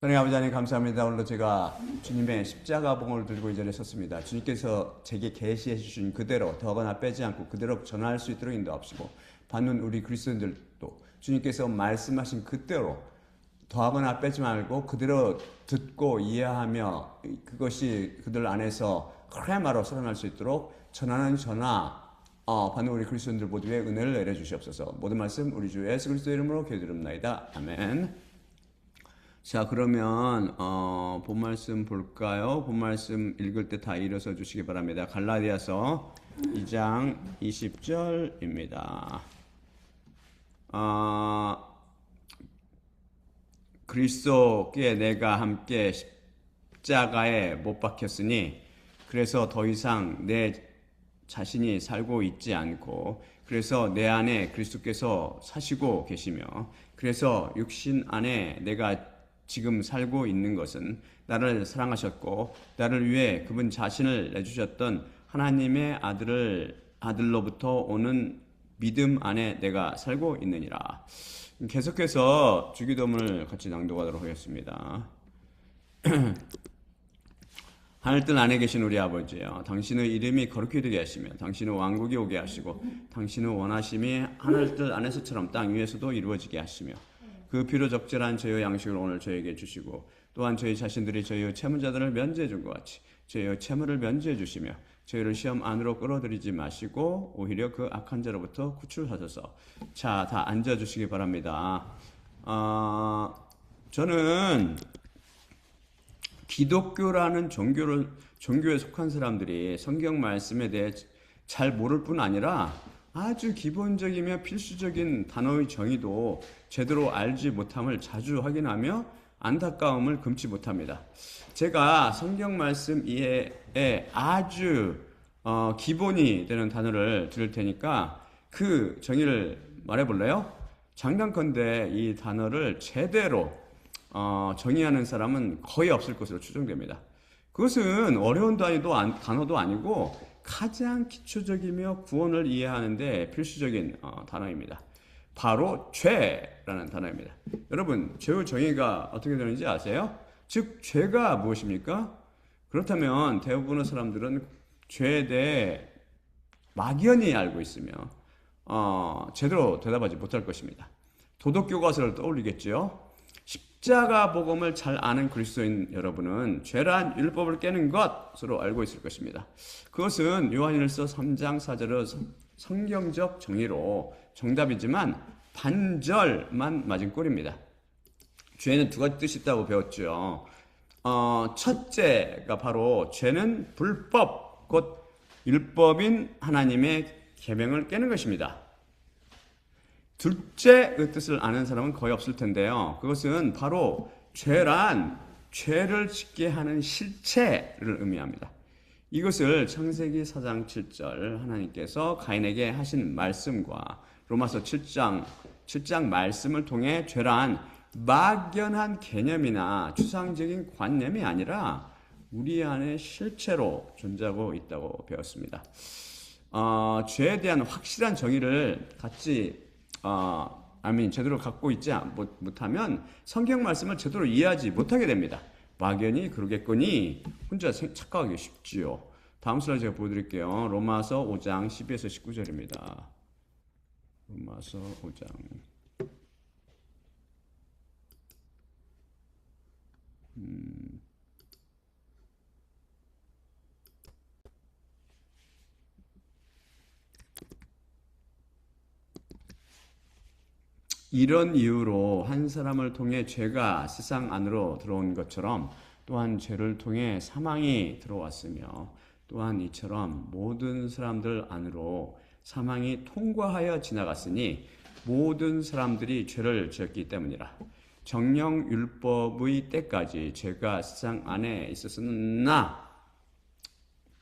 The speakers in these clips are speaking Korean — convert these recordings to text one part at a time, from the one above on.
하나님 아버지 하나님 감사합니다. 오늘도 제가 주님의 십자가 봉을 들고 이 자리에 섰습니다. 주님께서 제게 계시해 주신 그대로 더거나 빼지 않고 그대로 전할 수 있도록 인도하시고 받는 우리 그리스도인들도 주님께서 말씀하신 그대로 더하거나 빼지 말고 그대로 듣고 이해하며 그것이 그들 안에서 크레마로 살아날 수 있도록 전하는 받는 우리 그리스도인들 모두의 은혜를 내려주시옵소서. 모든 말씀 우리 주 예수 그리스도 이름으로 기도드립니다. 아멘. 자, 그러면 본 말씀 볼까요? 본 말씀 읽을 때 다 일어서 주시기 바랍니다. 갈라디아서 2장 20절입니다. 그리스도께 내가 함께 십자가에 못 박혔으니 그래서 더 이상 내 자신이 살고 있지 않고 그래서 내 안에 그리스도께서 사시고 계시며 그래서 육신 안에 내가 지금 살고 있는 것은 나를 사랑하셨고 나를 위해 그분 자신을 내주셨던 하나님의 아들로부터 오는 믿음 안에 내가 살고 있느니라. 계속해서 주기도문을 같이 낭독하도록 하겠습니다. 하늘뜰 안에 계신 우리 아버지여, 당신의 이름이 거룩히 되게 하시며 당신의 왕국이 오게 하시고 당신의 원하심이 하늘뜰 안에서처럼 땅 위에서도 이루어지게 하시며 그 피로 적절한 저희의 양식을 오늘 저에게 주시고 또한 저희 자신들이 저희의 채무자들을 면제해 준 것 같이 저희의 채무를 면제해 주시며 저희를 시험 안으로 끌어들이지 마시고 오히려 그 악한 자로부터 구출하소서. 자, 다 앉아주시기 바랍니다. 저는 기독교라는 종교에 속한 사람들이 성경 말씀에 대해 잘 모를 뿐 아니라 아주 기본적이며 필수적인 단어의 정의도 제대로 알지 못함을 자주 확인하며 안타까움을 금치 못합니다. 제가 성경 말씀 이해에 아주 기본이 되는 단어를 들을 테니까 그 정의를 말해볼래요? 장단컨대 이 단어를 제대로 정의하는 사람은 거의 없을 것으로 추정됩니다. 그것은 어려운 단어도 아니고 가장 기초적이며 구원을 이해하는데 필수적인 단어입니다. 바로 죄라는 단어입니다. 여러분, 죄의 정의가 어떻게 되는지 아세요? 즉, 죄가 무엇입니까? 그렇다면 대부분의 사람들은 죄에 대해 막연히 알고 있으며 제대로 대답하지 못할 것입니다. 도덕교과서를 떠올리겠죠. 십자가 복음을 잘 아는 그리스도인 여러분은 죄란 율법을 깨는 것으로 알고 있을 것입니다. 그것은 요한일서 3장 4절의 성경적 정의로 정답이지만 반절만 맞은 꼴입니다. 죄는 두 가지 뜻이 있다고 배웠죠. 첫째가 바로 죄는 불법, 곧 율법인 하나님의 계명을 깨는 것입니다. 둘째의 뜻을 아는 사람은 거의 없을 텐데요. 그것은 바로 죄란 죄를 짓게 하는 실체를 의미합니다. 이것을 창세기 4장 7절 하나님께서 가인에게 하신 말씀과 로마서 7장 말씀을 통해 죄란 막연한 개념이나 추상적인 관념이 아니라 우리 안에 실체로 존재하고 있다고 배웠습니다. 죄에 대한 확실한 정의를 제대로 갖고 있지 못하면 성경 말씀을 제대로 이해하지 못하게 됩니다. 막연히 그러겠거니 혼자 착각하기 쉽지요. 다음 슬라이드 제가 보여드릴게요. 로마서 5장 12에서 19절입니다. 로마서 5장 이런 이유로 한 사람을 통해 죄가 세상 안으로 들어온 것처럼 또한 죄를 통해 사망이 들어왔으며 또한 이처럼 모든 사람들 안으로 사망이 통과하여 지나갔으니 모든 사람들이 죄를 지었기 때문이라. 정령 율법의 때까지 죄가 세상 안에 있었으나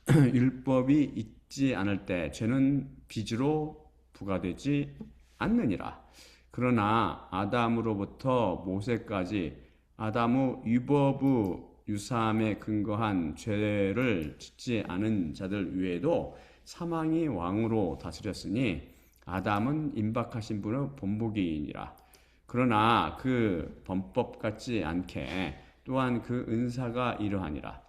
율법이 있지 않을 때 죄는 빚으로 부과되지 않느니라. 그러나 아담으로부터 모세까지 아담의 위법의 유사함에 근거한 죄를 짓지 않은 자들 외에도 사망이 왕으로 다스렸으니 아담은 임박하신 분의 본보기이니라. 그러나 그 범법 같지 않게 또한 그 은사가 이러하니라.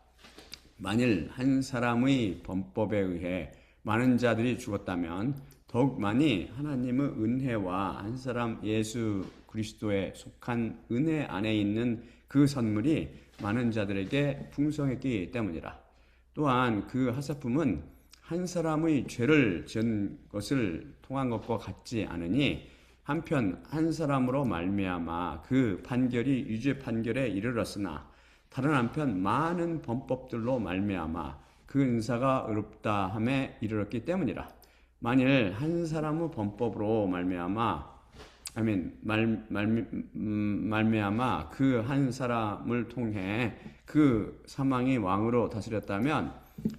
만일 한 사람의 범법에 의해 많은 자들이 죽었다면 더욱 많이 하나님의 은혜와 한 사람 예수 그리스도에 속한 은혜 안에 있는 그 선물이 많은 자들에게 풍성했기 때문이라. 또한 그 하사품은 한 사람의 죄를 지은 것을 통한 것과 같지 않으니 한편 한 사람으로 말미암아 그 판결이 유죄 판결에 이르렀으나 다른 한편 많은 범법들로 말미암아 그 은사가 의롭다 함에 이르렀기 때문이라. 만일 한 사람의 범법으로 말미암아 그 한 사람을 통해 그 사망이 왕으로 다스렸다면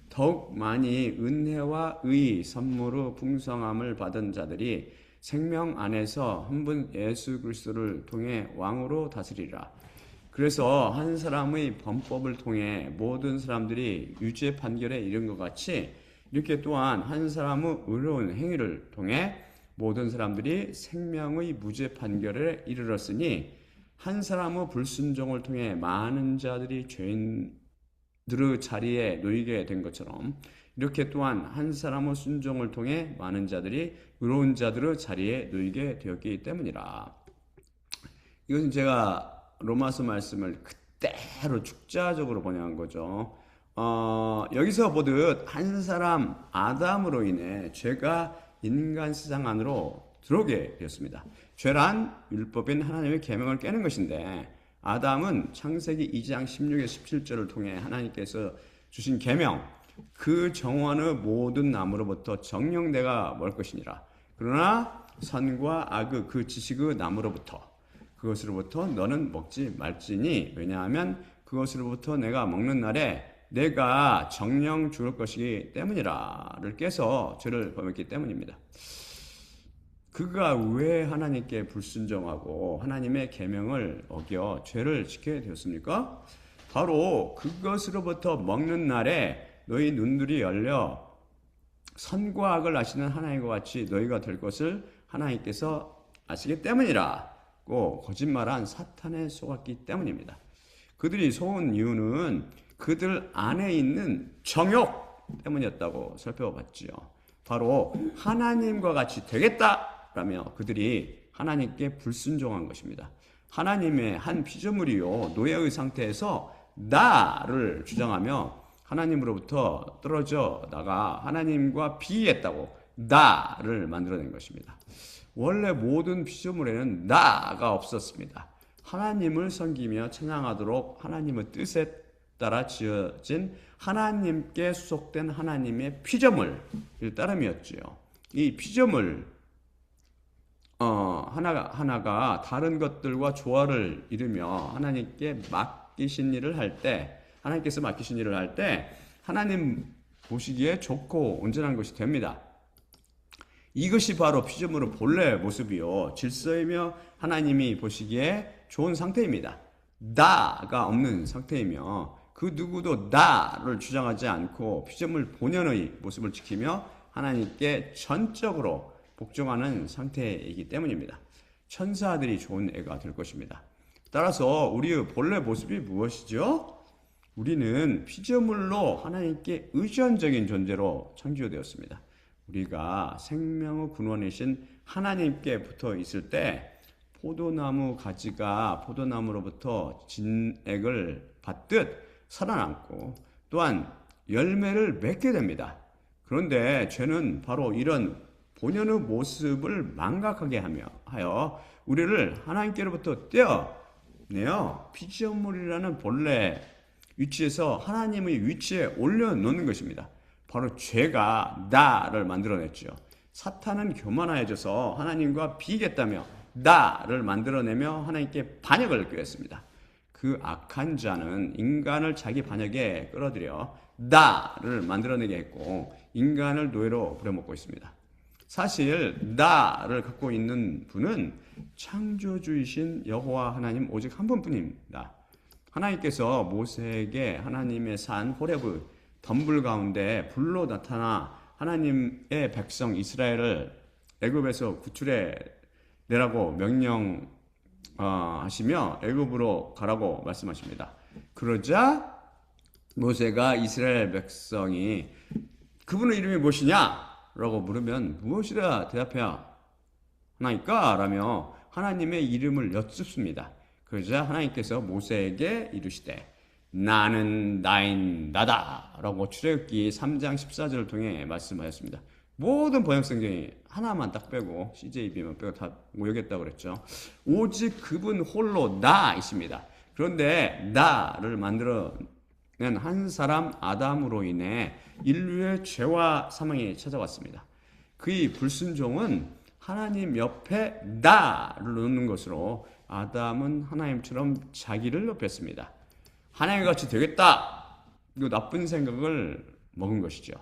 더욱 많이 은혜와 의 선물의 풍성함을 받은 자들이 생명 안에서 한 분 예수 그리스도를 통해 왕으로 다스리라. 그래서 한 사람의 범법을 통해 모든 사람들이 유죄 판결에 이른 것 같이 이렇게 또한 한 사람의 의로운 행위를 통해 모든 사람들이 생명의 무죄 판결에 이르렀으니 한 사람의 불순종을 통해 많은 자들이 죄인들의 자리에 놓이게 된 것처럼 이렇게 또한 한 사람의 순종을 통해 많은 자들이 의로운 자들의 자리에 놓이게 되었기 때문이라. 이것은 제가 로마서 말씀을 그대로 축자적으로 번역한 거죠. 여기서 보듯 한 사람 아담으로 인해 죄가 인간 세상 안으로 들어오게 되었습니다. 죄란 율법인 하나님의 계명을 깨는 것인데 아담은 창세기 2장 16에서 17절을 통해 하나님께서 주신 계명 그 정원의 모든 나무로부터 정녕 내가 먹을 것이니라. 그러나 선과 악의 그 지식의 나무로부터 그것으로부터 너는 먹지 말지니 왜냐하면 그것으로부터 내가 먹는 날에 내가 정령 죽을 것이기 때문이라를 깨서 죄를 범했기 때문입니다. 그가 왜 하나님께 불순종하고 하나님의 계명을 어겨 죄를 지게 되었습니까? 바로 그것으로부터 먹는 날에 너희 눈들이 열려 선과 악을 아시는 하나님과 같이 너희가 될 것을 하나님께서 아시기 때문이라. 거짓말한 사탄에 속았기 때문입니다. 그들이 속은 이유는 그들 안에 있는 정욕 때문이었다고 살펴봤지요. 바로 하나님과 같이 되겠다라며 그들이 하나님께 불순종한 것입니다. 하나님의 한 피조물이요 노예의 상태에서 나를 주장하며 하나님으로부터 떨어져 나가 하나님과 비했다고 나를 만들어낸 것입니다. 원래 모든 피조물에는 나가 없었습니다. 하나님을 섬기며 찬양하도록 하나님의 뜻에 따라 지어진 하나님께 수속된 하나님의 피조물 따름이었지요. 이 피조물 하나가 다른 것들과 조화를 이루며 하나님께서 맡기신 일을 할 때 하나님 보시기에 좋고 온전한 것이 됩니다. 이것이 바로 피조물의 본래 모습이요 질서이며 하나님이 보시기에 좋은 상태입니다. 나가 없는 상태이며 그 누구도 나를 주장하지 않고 피조물 본연의 모습을 지키며 하나님께 전적으로 복종하는 상태이기 때문입니다. 천사들이 좋은 애가 될 것입니다. 따라서 우리의 본래 모습이 무엇이죠? 우리는 피조물로 하나님께 의존적인 존재로 창조되었습니다. 우리가 생명의 근원이신 하나님께 붙어 있을 때 포도나무 가지가 포도나무로부터 진액을 받듯 살아남고 또한 열매를 맺게 됩니다. 그런데 죄는 바로 이런 본연의 모습을 망각하게 하여 우리를 하나님께로부터 떼어내어 피조물이라는 본래 위치에서 하나님의 위치에 올려놓는 것입니다. 바로 죄가 나를 만들어냈죠. 사탄은 교만하여져서 하나님과 비겠다며 나를 만들어내며 하나님께 반역을 꾀했습니다. 그 악한 자는 인간을 자기 반역에 끌어들여 나를 만들어내게 했고 인간을 노예로 부려먹고 있습니다. 사실 나를 갖고 있는 분은 창조주이신 여호와 하나님 오직 한 분뿐입니다. 하나님께서 모세에게 하나님의 산 호렙의 덤불 가운데 불로 나타나 하나님의 백성 이스라엘을 애굽에서 구출해 내라고 명령하시며 애굽으로 가라고 말씀하십니다. 그러자 모세가 이스라엘 백성이 그분의 이름이 무엇이냐? 라고 물으면 무엇이라 대답해야 하나이까? 라며 하나님의 이름을 여쭙습니다. 그러자 하나님께서 모세에게 이르시되 나는 나인 나다 라고 출애굽기 3장 14절을 통해 말씀하셨습니다. 모든 번역성경이 하나만 딱 빼고 CJB만 빼고 다 모여겠다고 그랬죠. 오직 그분 홀로 나이십니다. 그런데 나를 만들어낸 한 사람 아담으로 인해 인류의 죄와 사망이 찾아왔습니다. 그의 불순종은 하나님 옆에 나를 놓는 것으로 아담은 하나님처럼 자기를 높였습니다. 하나님같이 되겠다. 이거 나쁜 생각을 먹은 것이죠.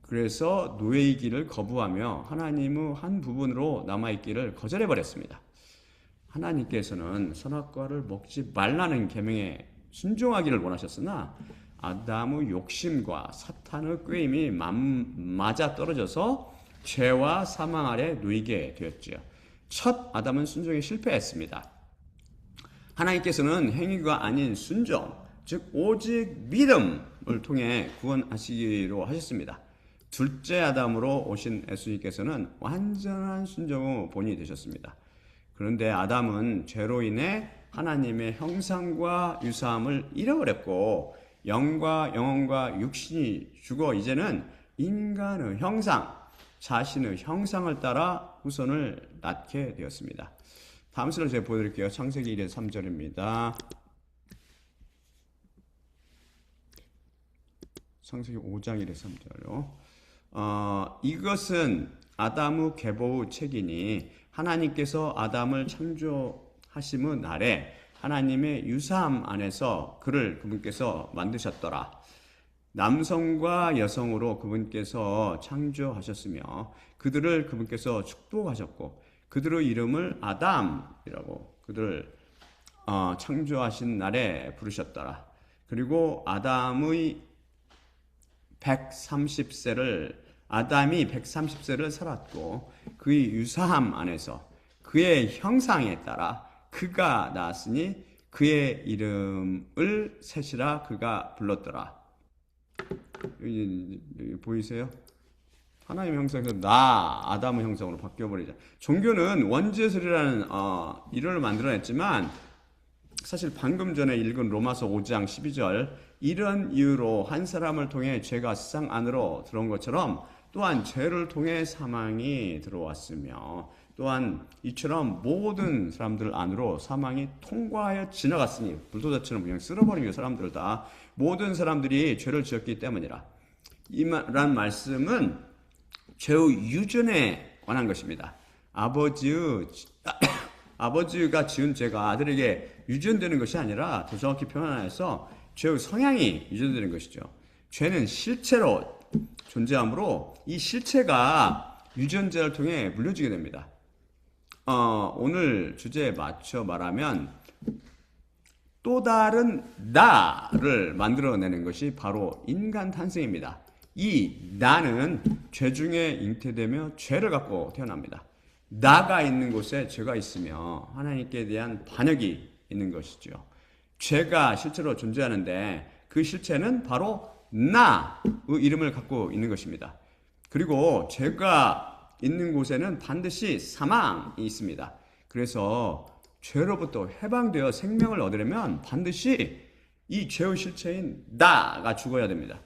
그래서 노예의 길을 거부하며 하나님의 한 부분으로 남아있기를 거절해버렸습니다. 하나님께서는 선악과를 먹지 말라는 계명에 순종하기를 원하셨으나 아담의 욕심과 사탄의 꾀임이 맞아 떨어져서 죄와 사망 아래 놓이게 되었지요. 첫 아담은 순종에 실패했습니다. 하나님께서는 행위가 아닌 순종, 즉 오직 믿음을 통해 구원하시기로 하셨습니다. 둘째 아담으로 오신 예수님께서는 완전한 순종의 본이 되셨습니다. 그런데 아담은 죄로 인해 하나님의 형상과 유사함을 잃어버렸고 영과 영혼과 육신이 죽어 이제는 인간의 형상, 자신의 형상을 따라 후손을 낳게 되었습니다. 다음 슬라이드 제가 보여드릴게요. 창세기 1의 3절입니다. 창세기 5장 1의 3절요. 이것은 아담의 계보의 책이니 하나님께서 아담을 창조하심의 날에 하나님의 유사함 안에서 그를 그분께서 만드셨더라. 남성과 여성으로 그분께서 창조하셨으며 그들을 그분께서 축복하셨고 그들의 이름을 아담이라고 그들을 창조하신 날에 부르셨더라. 그리고 아담이 130세를 살았고 그의 유사함 안에서 그의 형상에 따라 그가 낳았으니 그의 이름을 셋이라 그가 불렀더라. 여기 보이세요? 하나님의 형상에서 아담의 형상으로 바뀌어버리자. 종교는 원죄설이라는 이론을 만들어냈지만 사실 방금 전에 읽은 로마서 5장 12절 이런 이유로 한 사람을 통해 죄가 세상 안으로 들어온 것처럼 또한 죄를 통해 사망이 들어왔으며 또한 이처럼 모든 사람들 안으로 사망이 통과하여 지나갔으니 불도저처럼 그냥 쓸어버린 사람들 다 모든 사람들이 죄를 지었기 때문이라. 이란 말씀은 죄의 유전에 관한 것입니다. 아버지가 지은 죄가 아들에게 유전되는 것이 아니라 더 정확히 표현하여서 죄의 성향이 유전되는 것이죠. 죄는 실체로 존재하므로 이 실체가 유전자를 통해 물려지게 됩니다. 오늘 주제에 맞춰 말하면 또 다른 나를 만들어내는 것이 바로 인간 탄생입니다. 이 나는 죄 중에 잉태되며 죄를 갖고 태어납니다. 나가 있는 곳에 죄가 있으며 하나님께 대한 반역이 있는 것이죠. 죄가 실제로 존재하는데 그 실체는 바로 나의 이름을 갖고 있는 것입니다. 그리고 죄가 있는 곳에는 반드시 사망이 있습니다. 그래서 죄로부터 해방되어 생명을 얻으려면 반드시 이 죄의 실체인 나가 죽어야 됩니다.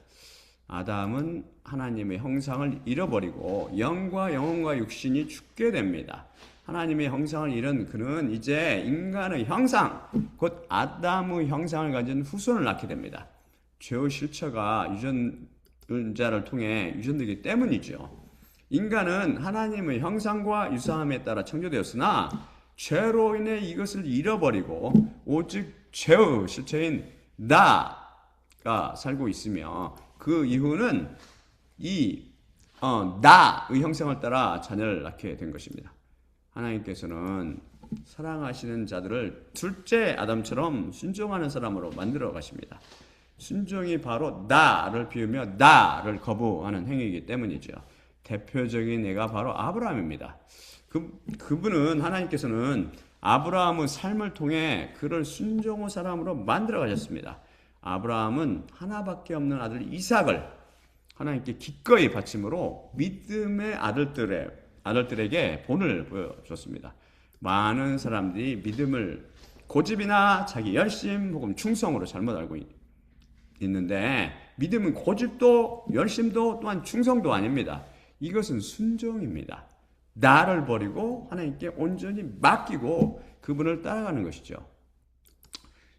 아담은 하나님의 형상을 잃어버리고 영과 영혼과 육신이 죽게 됩니다. 하나님의 형상을 잃은 그는 이제 인간의 형상, 곧 아담의 형상을 가진 후손을 낳게 됩니다. 죄의 실체가 유전자를 통해 유전되기 때문이죠. 인간은 하나님의 형상과 유사함에 따라 창조되었으나 죄로 인해 이것을 잃어버리고 오직 죄의 실체인 나가 살고 있으며 그 이후는 이 나의 형상을 따라 자녀를 낳게 된 것입니다. 하나님께서는 사랑하시는 자들을 둘째 아담처럼 순종하는 사람으로 만들어 가십니다. 순종이 바로 나를 비우며 나를 거부하는 행위이기 때문이죠. 대표적인 예가 바로 아브라함입니다. 그분은 하나님께서는 아브라함의 삶을 통해 그를 순종의 사람으로 만들어 가셨습니다. 아브라함은 하나밖에 없는 아들 이삭을 하나님께 기꺼이 바침으로 믿음의 아들들에게 본을 보여줬습니다. 많은 사람들이 믿음을 고집이나 자기 열심 혹은 충성으로 잘못 알고 있는데, 믿음은 고집도 열심도 또한 충성도 아닙니다. 이것은 순종입니다. 나를 버리고 하나님께 온전히 맡기고 그분을 따라가는 것이죠.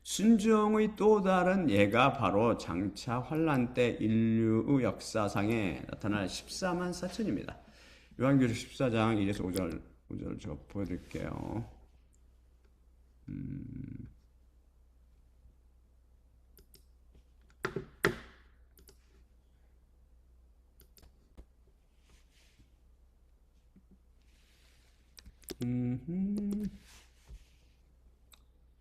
순종의 또 다른 예가 바로 장차 환란 때 인류 역사상에 나타날 14만 4천입니다. 요한계시록 14장 1에서 5절 제가 보여드릴게요.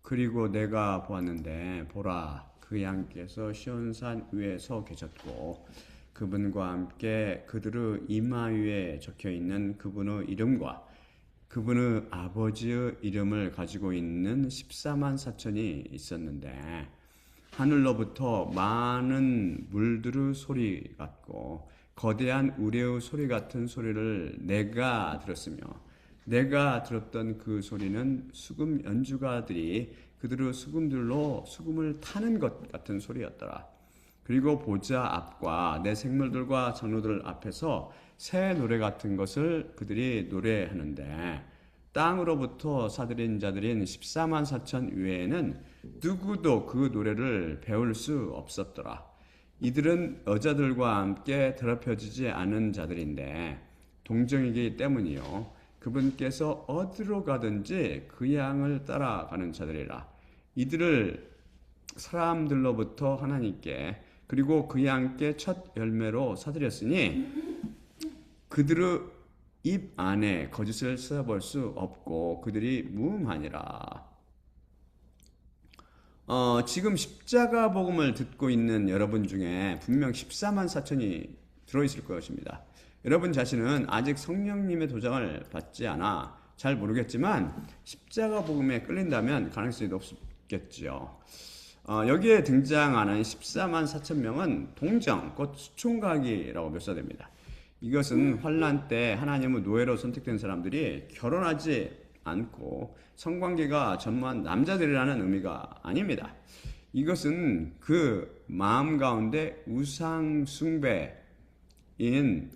그리고 내가 보았는데 보라, 그 양께서 시온산 위에 서 계셨고 그분과 함께 그들의 이마 위에 적혀있는 그분의 이름과 그분의 아버지의 이름을 가지고 있는 14만 4천이 있었는데, 하늘로부터 많은 물들의 소리 같고 거대한 우레의 소리 같은 소리를 내가 들었으며, 내가 들었던 그 소리는 수금 연주가들이 그들의 수금들로 수금을 타는 것 같은 소리였더라. 그리고 보좌 앞과 내 생물들과 장로들 앞에서 새 노래 같은 것을 그들이 노래하는데, 땅으로부터 사들인 자들인 14만 4천 외에는 누구도 그 노래를 배울 수 없었더라. 이들은 여자들과 함께 더럽혀지지 않은 자들인데 동정이기 때문이요, 그분께서 어디로 가든지 그 양을 따라가는 자들이라. 이들을 사람들로부터 하나님께 그리고 그 양께 첫 열매로 사들였으니 그들의 입 안에 거짓을 써볼 수 없고 그들이 무음하니라. 지금 십자가 복음을 듣고 있는 여러분 중에 분명 14만 4천이 들어있을 것입니다. 여러분 자신은 아직 성령님의 도장을 받지 않아 잘 모르겠지만 십자가 복음에 끌린다면 가능성이 높겠죠. 여기에 등장하는 14만 4천 명은 동정, 곧 수총각이라고 묘사됩니다. 이것은 환란 때 하나님의 노예로 선택된 사람들이 결혼하지 않고 성관계가 전무한 남자들이라는 의미가 아닙니다. 이것은 그 마음 가운데 우상 숭배인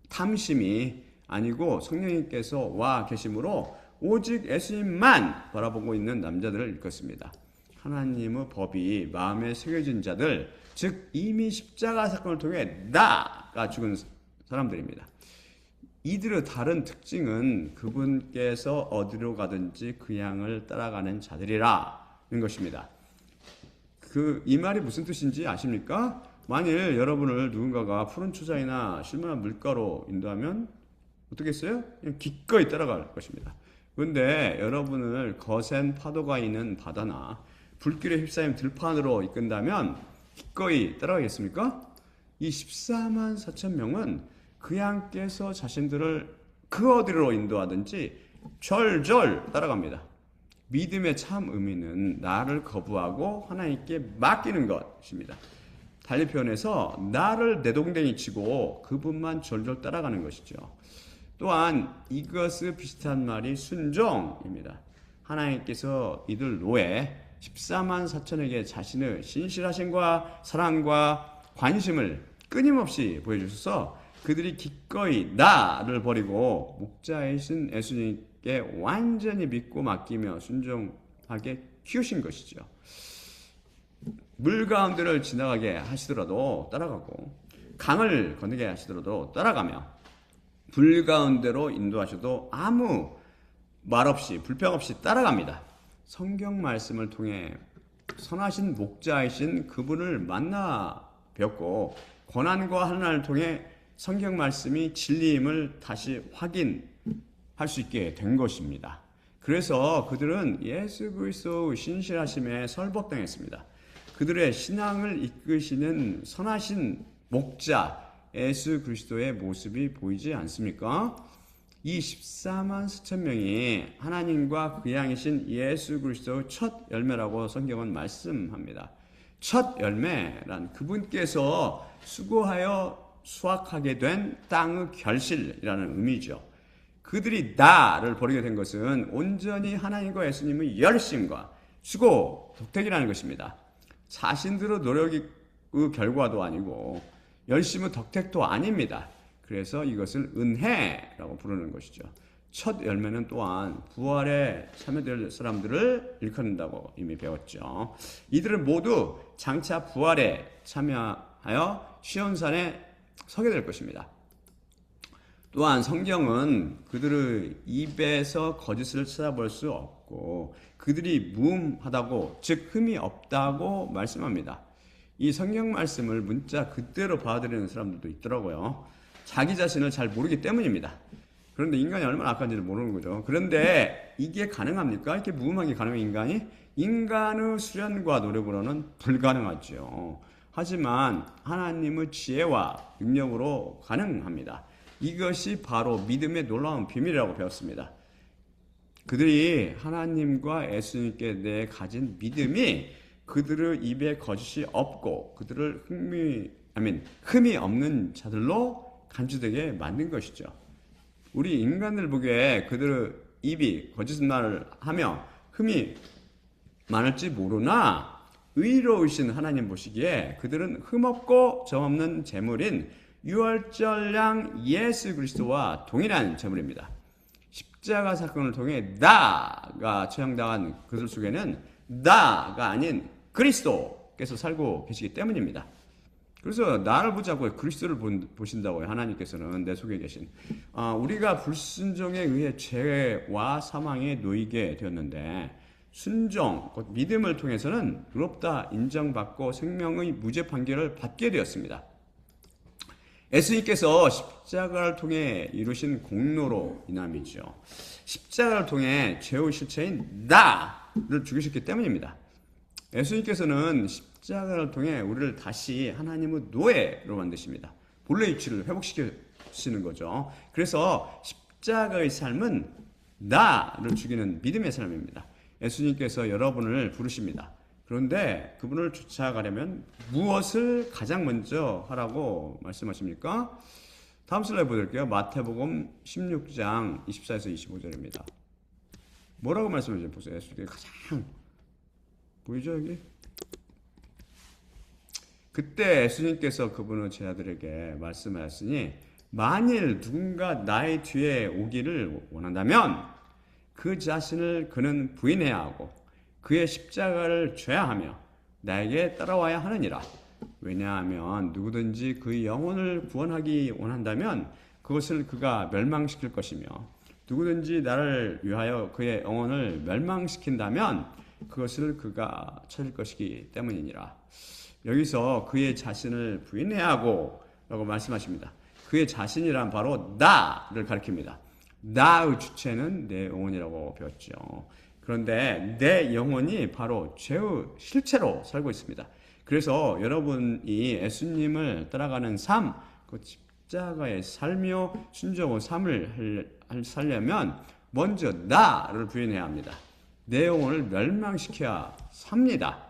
탐심이 아니고 성령님께서 와 계심으로 오직 예수님만 바라보고 있는 남자들을 일컫습니다. 하나님의 법이 마음에 새겨진 자들, 즉 이미 십자가 사건을 통해 나가 죽은 사람들입니다. 이들의 다른 특징은 그분께서 어디로 가든지 그 양을 따라가는 자들이라는 것입니다. 이 말이 무슨 뜻인지 아십니까? 만일 여러분을 누군가가 푸른 초장이나 실만한 물가로 인도하면 어떻겠어요? 그냥 기꺼이 따라갈 것입니다. 그런데 여러분을 거센 파도가 있는 바다나 불길에 휩싸인 들판으로 이끈다면 기꺼이 따라가겠습니까? 이 14만 4천 명은 그 양께서 자신들을 그 어디로 인도하든지 절절 따라갑니다. 믿음의 참 의미는 나를 거부하고 하나님께 맡기는 것입니다. 달리 표현해서 나를 내동댕이 치고 그분만 절절 따라가는 것이죠. 또한 이것을 비슷한 말이 순종입니다. 하나님께서 이들 노예 14만 4천에게 자신의 신실하심과 사랑과 관심을 끊임없이 보여주셔서 그들이 기꺼이 나를 버리고 목자이신 예수님께 완전히 믿고 맡기며 순종하게 키우신 것이죠. 물 가운데를 지나가게 하시더라도 따라가고 강을 건너게 하시더라도 따라가며 불 가운데로 인도하셔도 아무 말 없이 불평 없이 따라갑니다. 성경 말씀을 통해 선하신 목자이신 그분을 만나 뵙고 고난과 한난을 통해 성경 말씀이 진리임을 다시 확인할 수 있게 된 것입니다. 그래서 그들은 예수 그리스도의 신실하심에 설복당했습니다. 그들의 신앙을 이끄시는 선하신 목자 예수 그리스도의 모습이 보이지 않습니까? 이 14만 수천 명이 하나님과 그 양이신 예수 그리스도의 첫 열매라고 성경은 말씀합니다. 첫 열매란 그분께서 수고하여 수확하게 된 땅의 결실이라는 의미죠. 그들이 나를 버리게 된 것은 온전히 하나님과 예수님의 열심과 수고, 덕택이라는 것입니다. 자신들의 노력의 결과도 아니고 열심의 덕택도 아닙니다. 그래서 이것을 은혜라고 부르는 것이죠. 첫 열매는 또한 부활에 참여될 사람들을 일컫는다고 이미 배웠죠. 이들은 모두 장차 부활에 참여하여 시온산에 서게 될 것입니다. 또한 성경은 그들의 입에서 거짓을 찾아볼 수 없고 그들이 무음하다고 즉 흠이 없다고 말씀합니다. 이 성경 말씀을 문자 그대로 받아들이는 사람들도 있더라고요. 자기 자신을 잘 모르기 때문입니다. 그런데 인간이 얼마나 악한지를 모르는 거죠. 그런데 이게 가능합니까? 이렇게 무음하게 가능한 인간이? 인간의 수련과 노력으로는 불가능하죠. 하지만 하나님의 지혜와 능력으로 가능합니다. 이것이 바로 믿음의 놀라운 비밀이라고 배웠습니다. 그들이 하나님과 예수님께 대해 가진 믿음이 그들의 입에 거짓이 없고 그들을 흠이 없는 자들로 간주되게 만든 것이죠. 우리 인간들 보기에 그들의 입이 거짓말을 하며 흠이 많을지 모르나 의로우신 하나님 보시기에 그들은 흠없고 점없는 제물인 유월절 양 예수 그리스도와 동일한 제물입니다. 십자가 사건을 통해 나가 처형당한 그들 속에는 나가 아닌 그리스도께서 살고 계시기 때문입니다. 그래서 나를 보지 않고 그리스도를 보신다고요. 하나님께서는 내 속에 계신. 우리가 불순종에 의해 죄와 사망에 놓이게 되었는데 순종, 곧 믿음을 통해서는 의롭다 인정받고 생명의 무죄 판결을 받게 되었습니다. 예수님께서 십자가를 통해 이루신 공로로 인함이죠. 십자가를 통해 죄의 실체인 나를 죽이셨기 때문입니다. 예수님께서는 십자가를 통해 우리를 다시 하나님의 노예로 만드십니다. 본래 위치를 회복시키시는 거죠. 그래서 십자가의 삶은 나를 죽이는 믿음의 삶입니다. 예수님께서 여러분을 부르십니다. 그런데 그분을 쫓아가려면 무엇을 가장 먼저 하라고 말씀하십니까? 다음 슬라이드 보여드릴게요. 마태복음 16장 24에서 25절입니다. 뭐라고 말씀하시는지 보세요. 예수님께서 가장 보이죠 여기? 그때 예수님께서 그분의 제자들에게 말씀하셨으니 만일 누군가 나의 뒤에 오기를 원한다면 그 자신을 그는 부인해야 하고 그의 십자가를 져야 하며 나에게 따라와야 하느니라. 왜냐하면 누구든지 그의 영혼을 구원하기 원한다면 그것을 그가 멸망시킬 것이며 누구든지 나를 위하여 그의 영혼을 멸망시킨다면 그것을 그가 찾을 것이기 때문이니라. 여기서 그의 자신을 부인해야 하고 라고 말씀하십니다. 그의 자신이란 바로 나를 가리킵니다. 나의 주체는 내 영혼이라고 배웠죠. 그런데 내 영혼이 바로 죄의 실체로 살고 있습니다. 그래서 여러분이 예수님을 따라가는 삶, 그 십자가의 삶이요 순종의 삶을 살려면 먼저 나를 부인해야 합니다. 내 영혼을 멸망시켜야 삽니다.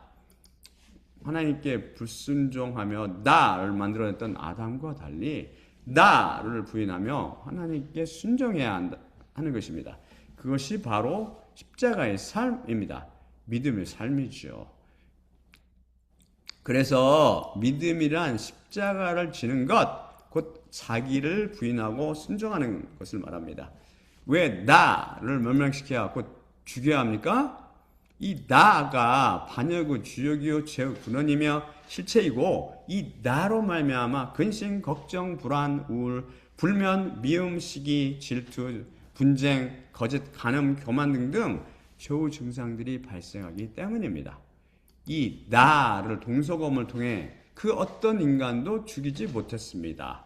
하나님께 불순종하며 나를 만들어냈던 아담과 달리 나를 부인하며 하나님께 순종해야 하는 것입니다. 그것이 바로 십자가의 삶입니다. 믿음의 삶이죠. 그래서 믿음이란 십자가를 지는 것, 곧 자기를 부인하고 순종하는 것을 말합니다. 왜 나를 멸망시켜야 곧 죽여야 합니까? 이 나가 반역의 주역이요 죄의 근원이며 실체이고 이 나로 말미암아 근심, 걱정, 불안, 우울, 불면, 미움, 시기, 질투, 분쟁, 거짓, 간음, 교만 등등 죄의 증상들이 발생하기 때문입니다. 이 나를 동서검을 통해 그 어떤 인간도 죽이지 못했습니다.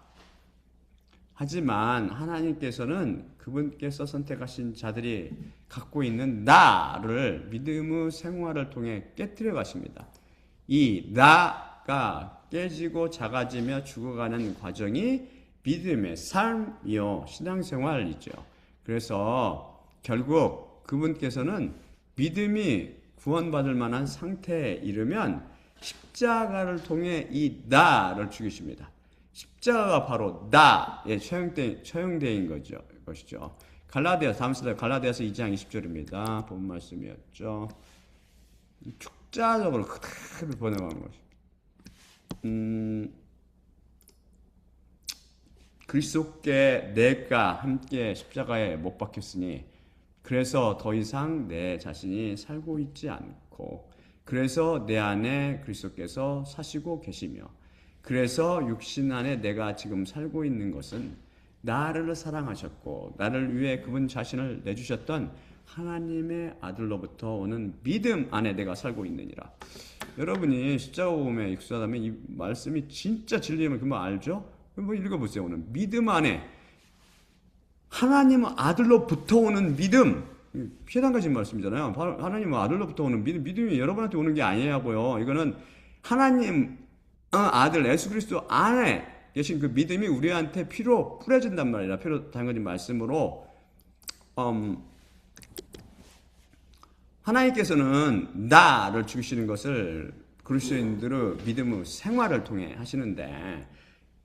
하지만 하나님께서는 그분께서 선택하신 자들이 갖고 있는 나를 믿음의 생활을 통해 깨뜨려 가십니다. 이 나가 깨지고 작아지며 죽어가는 과정이 믿음의 삶이요 신앙생활이죠. 그래서 결국 그분께서는 믿음이 구원받을 만한 상태에 이르면 십자가를 통해 이 나를 죽이십니다. 십자가가 바로 나의 처형대인 것이죠. 다음 슬라이드 갈라디아서 2장 20절입니다. 본 말씀이었죠. 축자적으로 그대로 번역하는 것입니다. 그리스도께 내가 함께 십자가에 못 박혔으니 그래서 더 이상 내 자신이 살고 있지 않고 그래서 내 안에 그리스도께서 사시고 계시며 그래서 육신 안에 내가 지금 살고 있는 것은 나를 사랑하셨고 나를 위해 그분 자신을 내주셨던 하나님의 아들로부터 오는 믿음 안에 내가 살고 있느니라. 여러분이 십자가복음에 익숙하다면 이 말씀이 진짜 진리임을 금방 알죠? 한번 읽어보세요. 오늘 믿음 안에 하나님 아들로부터 오는 믿음, 피해당가진 말씀이잖아요. 하나님 아들로부터 오는 믿음이 여러분한테 오는 게 아니냐고요. 이거는 하나님 아들 예수 그리스도 안에 계신 그 믿음이 우리한테 피로 뿌려진단 말이라. 피로 담가진 말씀으로 하나님께서는 나를 죽이시는 것을 그리스도인들의 믿음의 생활을 통해 하시는데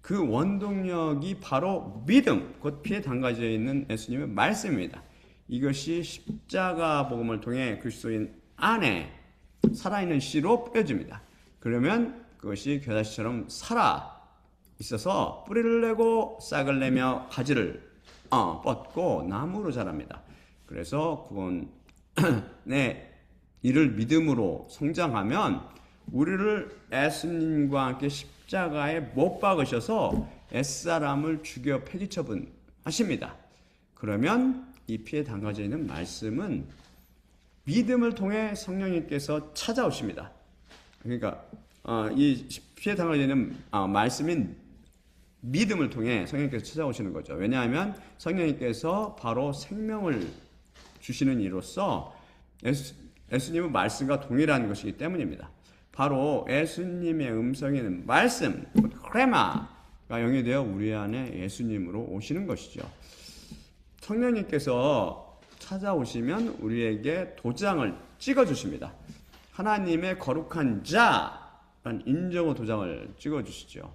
그 원동력이 바로 믿음, 곧 피에 담가져 있는 예수님의 말씀입니다. 이것이 십자가 복음을 통해 그리스도인 안에 살아있는 씨로 뿌려집니다. 그러면 그것이 겨자씨처럼 살아 있어서 뿌리를 내고 싹을 내며 가지를 뻗고 나무로 자랍니다. 그래서 구원의 이를 믿음으로 성장하면 우리를 예수님과 함께 십자가에 못 박으셔서 옛사람을 죽여 폐기처분하십니다. 그러면 이 피에 담가져 있는 말씀은 믿음을 통해 성령님께서 찾아오십니다. 그러니까 이 피에 담가져 있는 말씀인 믿음을 통해 성령님께서 찾아오시는 거죠. 왜냐하면 성령님께서 바로 생명을 주시는 이로써 예수님의 말씀과 동일한 것이기 때문입니다. 바로 예수님의 음성에는 말씀, 크레마가 영이되어 우리 안에 예수님으로 오시는 것이죠. 성령님께서 찾아오시면 우리에게 도장을 찍어주십니다. 하나님의 거룩한 자라는 인정의 도장을 찍어주시죠.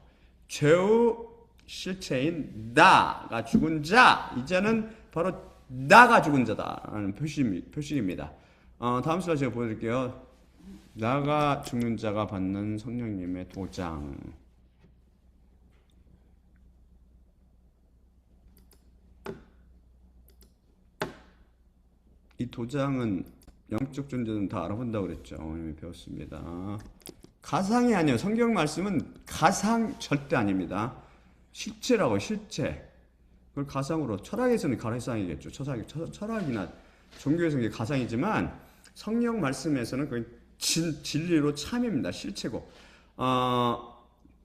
죄의 실체인 나가 죽은 자, 이제는 바로 나가 죽은 자다라는 표식입니다. 다음 슬라이드 제가 보여드릴게요. 나가 죽는 자가 받는 성령님의 도장. 이 도장은 영적 존재는 다 알아본다고 그랬죠. 이미 배웠습니다. 가상이 아니에요. 성경 말씀은 가상 절대 아닙니다. 실체라고, 실체. 그걸 가상으로, 철학에서는 가상이겠죠. 철학이나 종교에서는 이게 가상이지만 성령 말씀에서는 그 진리로 참입니다. 실체고.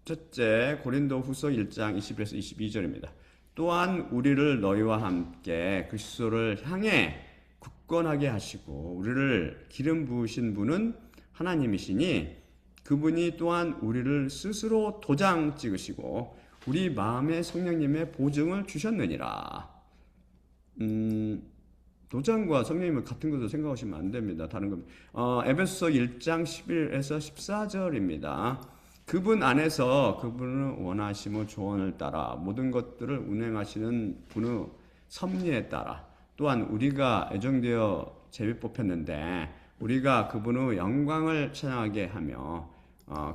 첫째, 고린도 후서 1장 21에서 22절입니다. 또한 우리를 너희와 함께 그리스도를 향해 굳건하게 하시고 우리를 기름 부으신 분은 하나님이시니 그분이 또한 우리를 스스로 도장 찍으시고 우리 마음에 성령님의 보증을 주셨느니라. 도장과 성령님은 같은 것으로 생각하시면 안 됩니다. 다른 겁니다. 에베소서 1장 11에서 14절입니다. 그분 안에서 그분의 원하심의 조언을 따라 모든 것들을 운행하시는 분의 섭리에 따라 또한 우리가 애정되어 제비 뽑혔는데 우리가 그분의 영광을 찬양하게 하며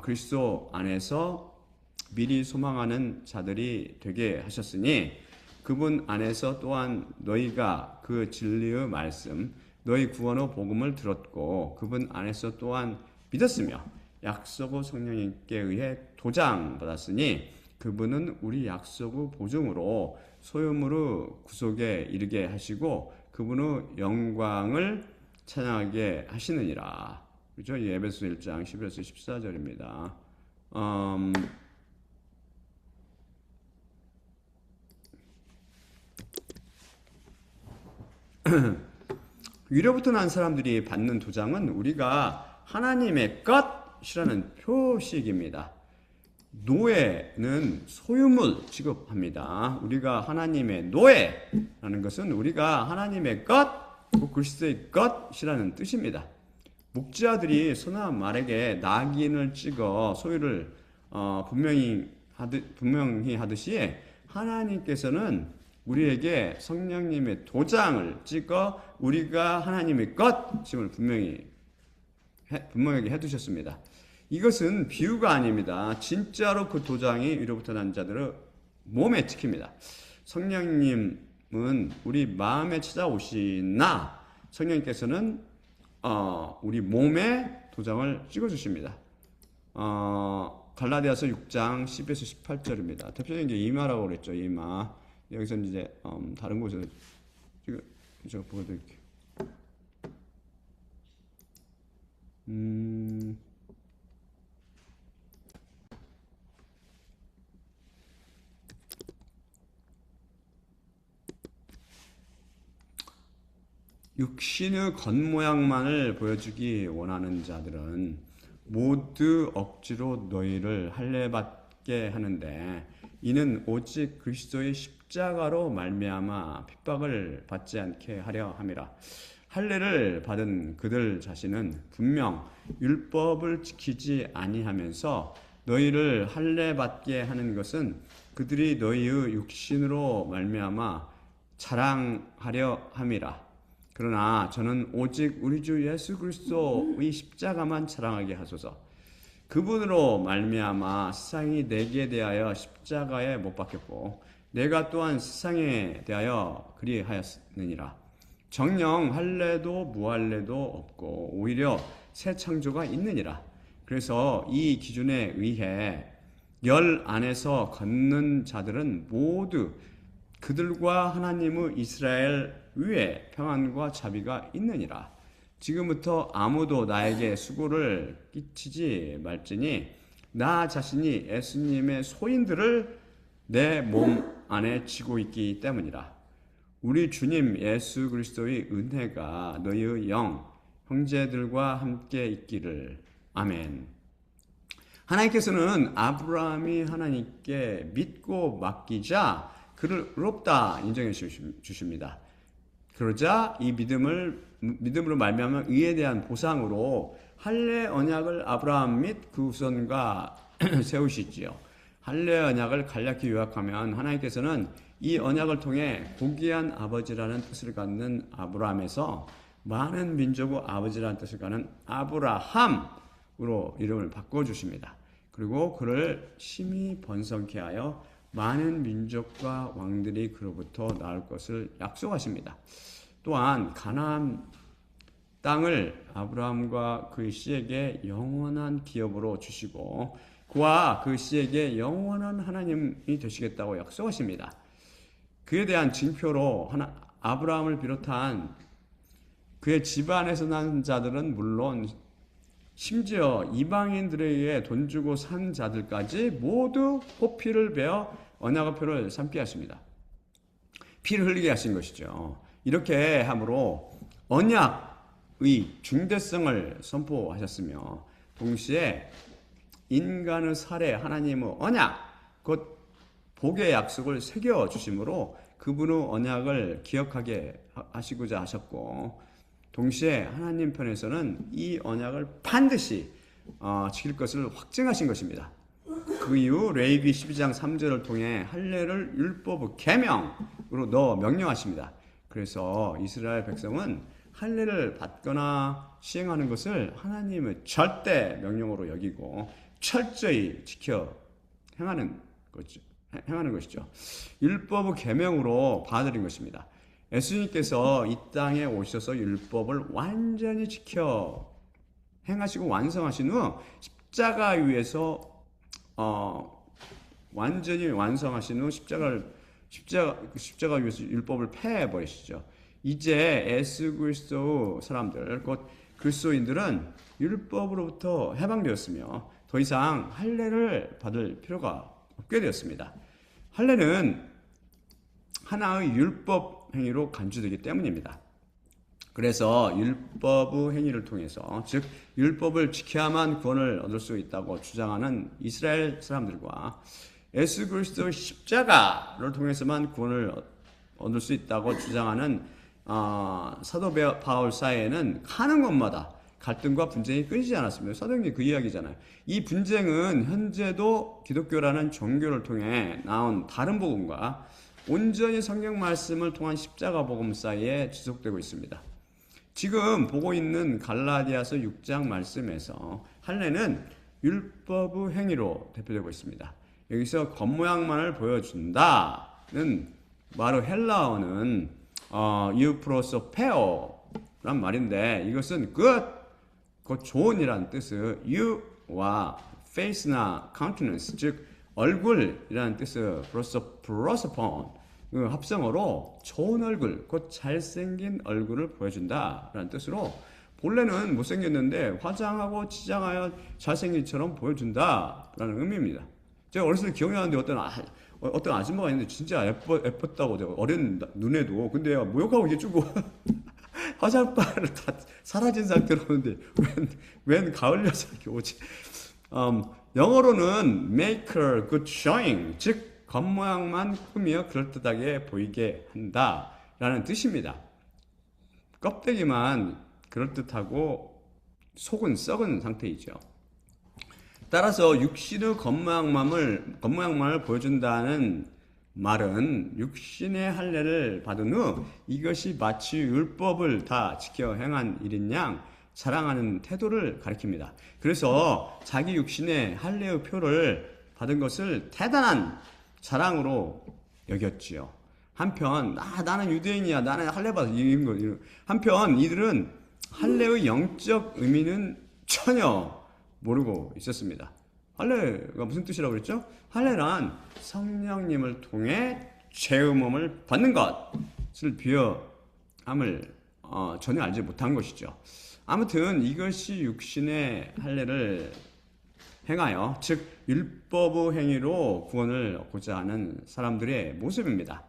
그리스도 안에서 미리 소망하는 자들이 되게 하셨으니 그분 안에서 또한 너희가 그 진리의 말씀 너희 구원의 복음을 들었고 그분 안에서 또한 믿었으며 약속의 성령님께 의해 도장받았으니 그분은 우리 약속의 보증으로 소유물의 구속에 이르게 하시고 그분의 영광을 찬양하게 하시느니라. 그렇죠? 이 에베소 1장 11에서 14절입니다. 위로부터 난 사람들이 받는 도장은 우리가 하나님의 것이라는 표식입니다. 노예는 소유물 취급합니다. 우리가 하나님의 노예라는 것은 우리가 하나님의 것, 그리스도의 것이라는 뜻입니다. 목자들이 소나무 말에게 낙인을 찍어 소유를 분명히 하듯이 하나님께서는 우리에게 성령님의 도장을 찍어 우리가 하나님의 것임을 분명하게 해두셨습니다. 이것은 비유가 아닙니다. 진짜로 그 도장이 위로부터 난 자들의 몸에 찍힙니다. 성령님은 우리 마음에 찾아오시나 성령님께서는 우리 몸에 도장을 찍어주십니다. 갈라디아서 6장 10에서 18절입니다. 대표적인 게 이마라고 그랬죠. 이마. 여기서는 이제 다른 곳에서 제가 보여드릴게요. 육신의 겉모양만을 보여주기 원하는 자들은 모두 억지로 너희를 할례받게 하는데 이는 오직 그리스도의 십자가로 말미암아 핍박을 받지 않게 하려 함이라. 할례를 받은 그들 자신은 분명 율법을 지키지 아니하면서 너희를 할례받게 하는 것은 그들이 너희의 육신으로 말미암아 자랑하려 함이라. 그러나 저는 오직 우리 주 예수 그리스도의 십자가만 자랑하게 하소서. 그분으로 말미암아 세상이 내게 대하여 십자가에 못 박혔고 내가 또한 세상에 대하여 그리하였느니라. 정녕 할례도 무할례도 없고 오히려 새 창조가 있느니라. 그래서 이 기준에 의해 열 안에서 걷는 자들은 모두 그들과 하나님의 이스라엘 위에 평안과 자비가 있느니라. 지금부터 아무도 나에게 수고를 끼치지 말지니 나 자신이 예수님의 소인들을 내 몸 안에 쥐고 있기 때문이라. 우리 주님 예수 그리스도의 은혜가 너희의 영 형제들과 함께 있기를. 아멘. 하나님께서는 아브라함이 하나님께 믿고 맡기자 그를 의롭다 인정해 주십니다. 그러자 이 믿음으로 말미암아 의에 대한 보상으로 할례 언약을 아브라함 및 그 후손과 세우시지요. 할례 언약을 간략히 요약하면 하나님께서는 이 언약을 통해 고귀한 아버지라는 뜻을 갖는 아브라함에서 많은 민족의 아버지라는 뜻을 갖는 아브라함으로 이름을 바꿔주십니다. 그리고 그를 심히 번성케 하여 많은 민족과 왕들이 그로부터 나올 것을 약속하십니다. 또한 가나안 땅을 아브라함과 그의 씨에게 영원한 기업으로 주시고 그와 그 씨에게 영원한 하나님이 되시겠다고 약속하십니다. 그에 대한 징표로 아브라함을 비롯한 그의 집안에서 난 자들은 물론 심지어 이방인들에게 돈 주고 산 자들까지 모두 포피를 베어 언약의 표를 삼게 하십니다. 피를 흘리게 하신 것이죠. 이렇게 함으로 언약의 중대성을 선포하셨으며 동시에 인간의 살에 하나님의 언약, 곧 복의 약속을 새겨주심으로 그분의 언약을 기억하게 하시고자 하셨고 동시에 하나님 편에서는 이 언약을 반드시 지킬 것을 확증하신 것입니다. 그 이후 레위기 12장 3절을 통해 할례를 율법의 계명으로 넣어 명령하십니다. 그래서 이스라엘 백성은 할례를 받거나 시행하는 것을 하나님의 절대 명령으로 여기고 철저히 지켜 행하는 것이죠. 율법의 계명으로 받아들인 것입니다. 예수님께서 이 땅에 오셔서 율법을 완전히 지켜 행하시고 완성하신 후 십자가 위에서 완전히 완성하신 후 십자가 위에서 율법을 폐해 버리시죠. 이제 예수 그리스도 사람들 곧 그리스도인들은 율법으로부터 해방되었으며 더 이상 할례를 받을 필요가 없게 되었습니다. 할례는 하나의 율법 행위로 간주되기 때문입니다. 그래서 율법의 행위를 통해서, 즉 율법을 지켜야만 구원을 얻을 수 있다고 주장하는 이스라엘 사람들과 예수 그리스도의 십자가를 통해서만 구원을 얻을 수 있다고 주장하는 사도 바울 사이에는 가는 곳마다 갈등과 분쟁이 끊이지 않았습니다. 사도행전 그 이야기잖아요. 이 분쟁은 현재도 기독교라는 종교를 통해 나온 다른 복음과 온전히 성경 말씀을 통한 십자가 복음 사이에 지속되고 있습니다. 지금 보고 있는 갈라디아서 6장 말씀에서 할례는 율법의 행위로 대표되고 있습니다. 여기서 겉모양만을 보여준다는 바로 헬라어는 유프로소페오란 말인데, 이것은 good, 곧 좋은이라는 뜻의 you와 face나 countenance, 즉 얼굴이라는 뜻의 prosopon, 그 합성어로 좋은 얼굴, 곧 잘생긴 얼굴을 보여준다라는 뜻으로, 본래는 못생겼는데 화장하고 치장하여 잘생긴처럼 보여준다라는 의미입니다. 제가 어렸을 때 기억나는데 어떤 아줌마가 있는데 진짜 예뻤다고, 제가 어린 눈에도. 근데 모욕하고 이게 주고 화장빨을 다 사라진 상태로 오는데 웬 가을 녀석이 오지? 영어로는 make a good showing, 즉 겉모양만 꾸며 그럴듯하게 보이게 한다라는 뜻입니다. 껍데기만 그럴듯하고 속은 썩은 상태이죠. 따라서 육신의 겉모양만을 보여준다는 말은 육신의 할례를 받은 후 이것이 마치 율법을 다 지켜 행한 일인 양 자랑하는 태도를 가리킵니다. 그래서 자기 육신의 할례의 표를 받은 것을 대단한 자랑으로 여겼지요. 한편 나는 유대인이야, 나는 할례 받아, 한편 이들은 할례의 영적 의미는 전혀 모르고 있었습니다. 할례가 무슨 뜻이라고 그랬죠? 할례란 성령님을 통해 죄의몸을 받는 것을 비유함을 전혀 알지 못한 것이죠. 아무튼 이것이 육신의 할례를 행하여, 즉 율법의 행위로 구원을 얻고자 하는 사람들의 모습입니다.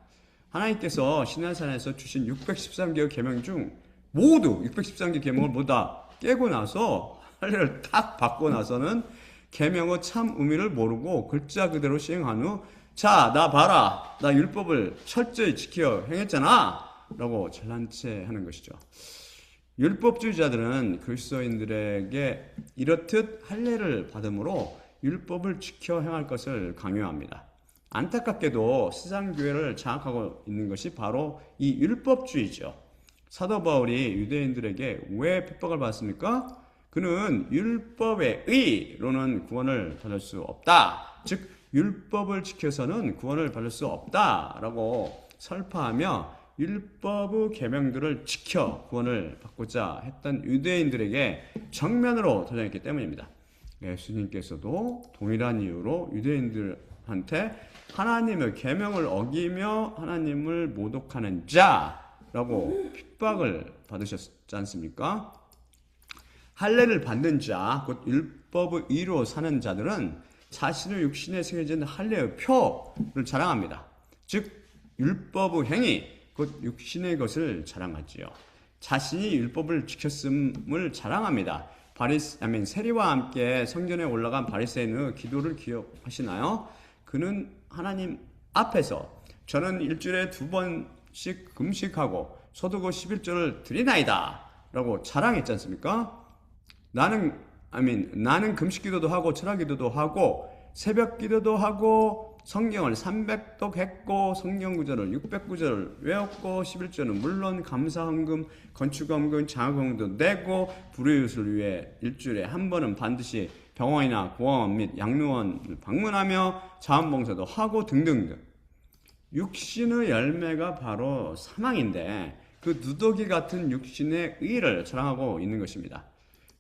하나님께서 시내산에서 주신 613개의 계명 중 모두 613개 계명을 모두 다 깨고 나서 할례를 딱 받고 나서는 계명의 참 의미를 모르고 글자 그대로 시행한 후, 자, 나 봐라, 나 율법을 철저히 지켜 행했잖아 라고 잘난 체 하는 것이죠. 율법주의자들은 그리스도인들에게 이렇듯 할례를 받음으로 율법을 지켜 행할 것을 강요합니다. 안타깝게도 세상교회를 장악하고 있는 것이 바로 이 율법주의죠. 사도 바울이 유대인들에게 왜 핍박을 받았습니까? 그는 율법의 의로는 구원을 받을 수 없다, 즉 율법을 지켜서는 구원을 받을 수 없다라고 설파하며 율법의 계명들을 지켜 구원을 받고자 했던 유대인들에게 정면으로 도전했기 때문입니다. 예수님께서도 동일한 이유로 유대인들한테 하나님의 계명을 어기며 하나님을 모독하는 자라고 핍박을 받으셨지 않습니까? 할례를 받는 자, 곧 율법의 의로 사는 자들은 자신의 육신에 새겨진 할례의 표를 자랑합니다. 즉 율법의 행위, 곧 육신의 것을 자랑하지요. 자신이 율법을 지켰음을 자랑합니다. 세리와 함께 성전에 올라간 바리새인의 기도를 기억하시나요? 그는 하나님 앞에서 저는 일주일에 2번씩 금식하고 소득의 11조를 드리나이다 라고 자랑했지 않습니까? 나는 금식 기도도 하고 철학 기도도 하고 새벽 기도도 하고 성경을 300독 했고 성경 구절을 600구절을 외웠고 11조는 물론 감사헌금, 건축헌금, 장학헌금도 내고 불우이웃을 위해 일주일에 한 번은 반드시 병원이나 고아원 및 양로원을 방문하며 자원봉사도 하고 등등등. 육신의 열매가 바로 사망인데 그 누더기 같은 육신의 의를 자랑하고 있는 것입니다.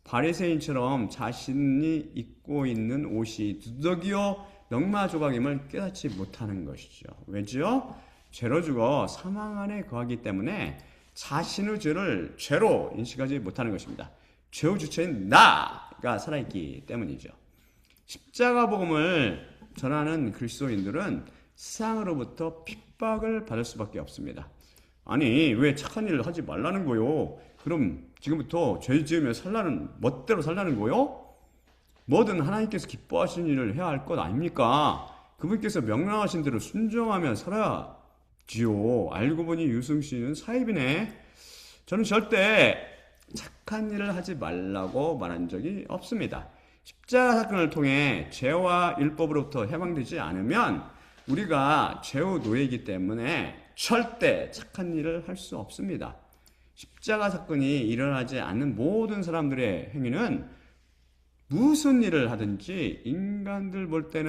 바리새인처럼 자신이 입고 있는 옷이 누더기요 넉마 조각임을 깨닫지 못하는 것이죠. 왜죠? 죄로 죽어 사망 안에 거하기 때문에 자신의 죄를 죄로 인식하지 못하는 것입니다. 죄의 주체인 나가 살아있기 때문이죠. 십자가 복음을 전하는 그리스도인들은 세상으로부터 핍박을 받을 수밖에 없습니다. 아니 왜 착한 일을 하지 말라는 거요? 그럼 지금부터 죄 지으며 살라는 멋대로 살라는 거요? 뭐든 하나님께서 기뻐하시는 일을 해야 할 것 아닙니까? 그분께서 명령하신 대로 순종하며 살아야지요. 알고 보니 유승 씨는 사입이네. 저는 절대 착한 일을 하지 말라고 말한 적이 없습니다. 십자가 사건을 통해 죄와 율법으로부터 해방되지 않으면 우리가 죄의 노예이기 때문에 절대 착한 일을 할 수 없습니다. 십자가 사건이 일어나지 않는 모든 사람들의 행위는 무슨 일을 하든지 인간들 볼 때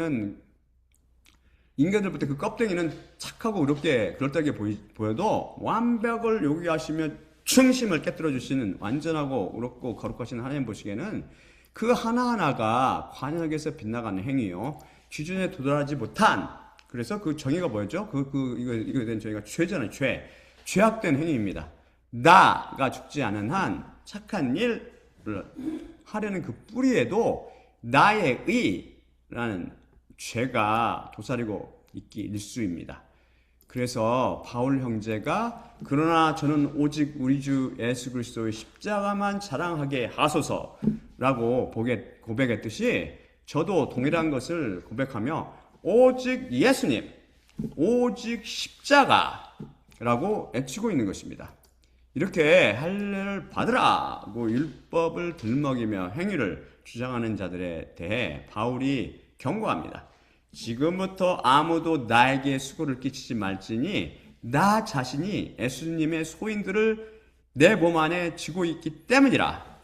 그 껍데기는 착하고 의롭게 그럴듯하게 보여도 완벽을 요구하시며 충심을 깨뜨려 주시는 완전하고 의롭고 거룩하신 하나님 보시기에는 그 하나하나가 관역에서 빗나가는 행위요. 기준에 도달하지 못한, 그래서 그 정의가 뭐였죠? 이거 된 정의가 죄잖아요. 죄악된 행위입니다. 나가 죽지 않은 한 착한 일을 하려는 그 뿌리에도 나의 의라는 죄가 도사리고 있기 일쑤입니다. 그래서 바울 형제가 그러나 저는 오직 우리 주 예수 그리스도의 십자가만 자랑하게 하소서라고 고백했듯이 저도 동일한 것을 고백하며 오직 예수님, 오직 십자가라고 애치고 있는 것입니다. 이렇게 할례를 받으라고 율법을 들먹이며 행위를 주장하는 자들에 대해 바울이 경고합니다. 지금부터 아무도 나에게 수고를 끼치지 말지니 나 자신이 예수님의 소인들을 내 몸 안에 지고 있기 때문이라.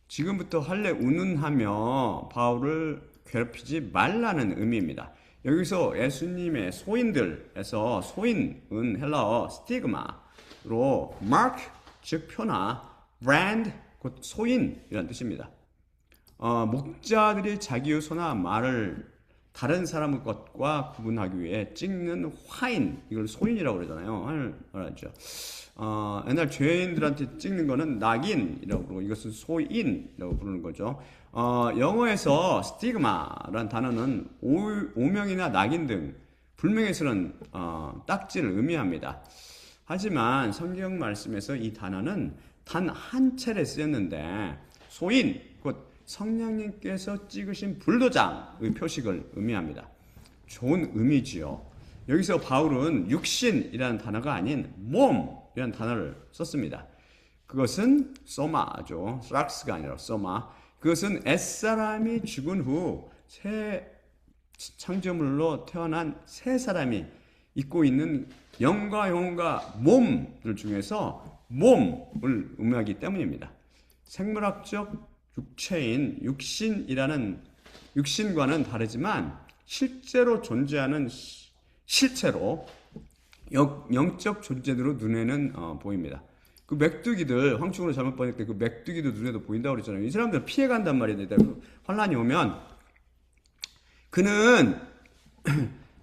지금부터 할례 운운하며 바울을 괴롭히지 말라는 의미입니다. 여기서 예수님의 소인들에서 소인은 헬라어 스티그마로 마크 즉 표나 브랜드 곧 소인이라는 뜻입니다. 목자들이 자기의 소나 말을 다른 사람의 것과 구분하기 위해 찍는 화인, 이걸 소인이라고 그러잖아요. 화인을 말하죠. 옛날 죄인들한테 찍는 거는 낙인이라고 부르고 이것은 소인이라고 부르는 거죠. 영어에서 스티그마라는 단어는 오명이나 낙인 등 불명예스러운 딱지를 의미합니다. 하지만 성경 말씀에서 이 단어는 단 한 차례 쓰였는데 소인, 곧 성령님께서 찍으신 불도장의 표식을 의미합니다. 좋은 의미지요. 여기서 바울은 육신이라는 단어가 아닌 몸이라는 단어를 썼습니다. 그것은 소마죠. 스락스가 아니라 소마. 그것은 옛사람이 죽은 후 새 창조물로 태어난 새 사람이 입고 있는 영과 영혼과 몸들 중에서 몸을 의미하기 때문입니다. 생물학적 육체인 육신과는 다르지만 실제로 존재하는 실체로 영적 존재로 눈에는 보입니다. 그 메뚜기들 황충으로 잘못 보낼 때 그 메뚜기도 눈에도 보인다고 그랬잖아요. 이 사람들은 피해간단 말이에요. 환란이 오면 그는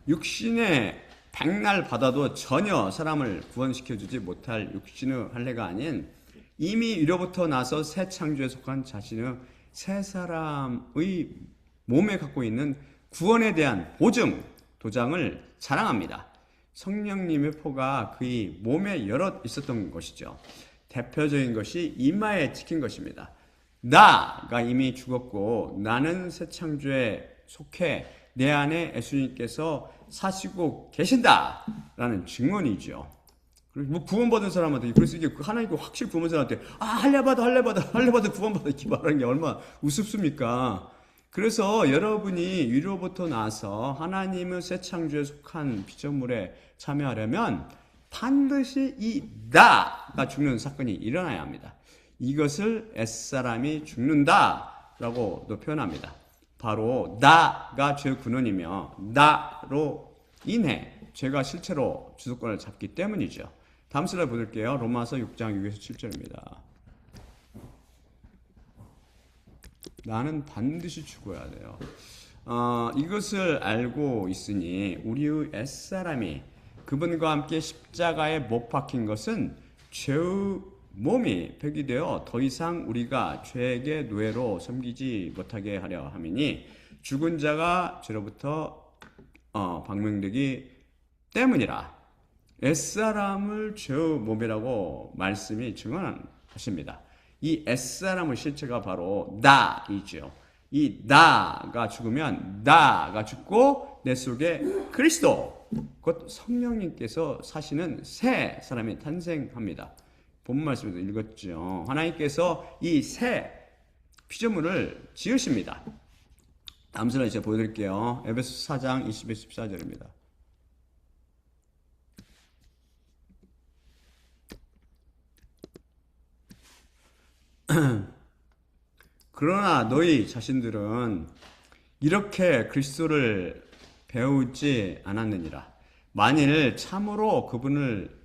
육신의 백날 받아도 전혀 사람을 구원시켜주지 못할 육신의 할례가 아닌 이미 위로부터 나서 새 창조에 속한 자신의 새 사람의 몸에 갖고 있는 구원에 대한 보증, 도장을 자랑합니다. 성령님의 포가 그의 몸에 여럿 있었던 것이죠. 대표적인 것이 이마에 찍힌 것입니다. 나가 이미 죽었고 나는 새 창조에 속해 내 안에 예수님께서 사시고 계신다라는 증언이죠. 뭐 구원받은 사람한테, 그래서 이게 하나님께 확실히 구원받은 사람한테 할례받아 구원받아 이렇게 말하는 게 얼마나 우습습니까? 그래서 여러분이 위로부터 나서 하나님의 새 창조에 속한 피조물에 참여하려면 반드시 이 나가 죽는 사건이 일어나야 합니다. 이것을 옛사람이 죽는다라고도 표현합니다. 바로 나가 죄의 근원이며 나로 인해 죄가 실체로 주도권을 잡기 때문이죠. 다음 슬라이드 보실게요. 로마서 6장 6에서 7절입니다. 나는 반드시 죽어야 돼요. 이것을 알고 있으니 우리의 옛사람이 그분과 함께 십자가에 못 박힌 것은 죄의 몸이 폐기되어 더 이상 우리가 죄에게 노예로 섬기지 못하게 하려 함이니 죽은 자가 죄로부터 방명되기 때문이라. 옛사람을 죄의 몸이라고 말씀이 증언하십니다. 이 옛사람의 실체가 바로 나이죠. 이 나가 죽으면 나가 죽고 내 속에 그리스도 곧 성령님께서 사시는 새 사람이 탄생합니다. 본 말씀에도 읽었죠. 하나님께서 이 새 피조물을 지으십니다. 다음 슬라이드 제가 보여드릴게요. 에베소 4장 20-14절입니다. 그러나 너희 자신들은 이렇게 그리스도를 배우지 않았느니라. 만일 참으로 그분을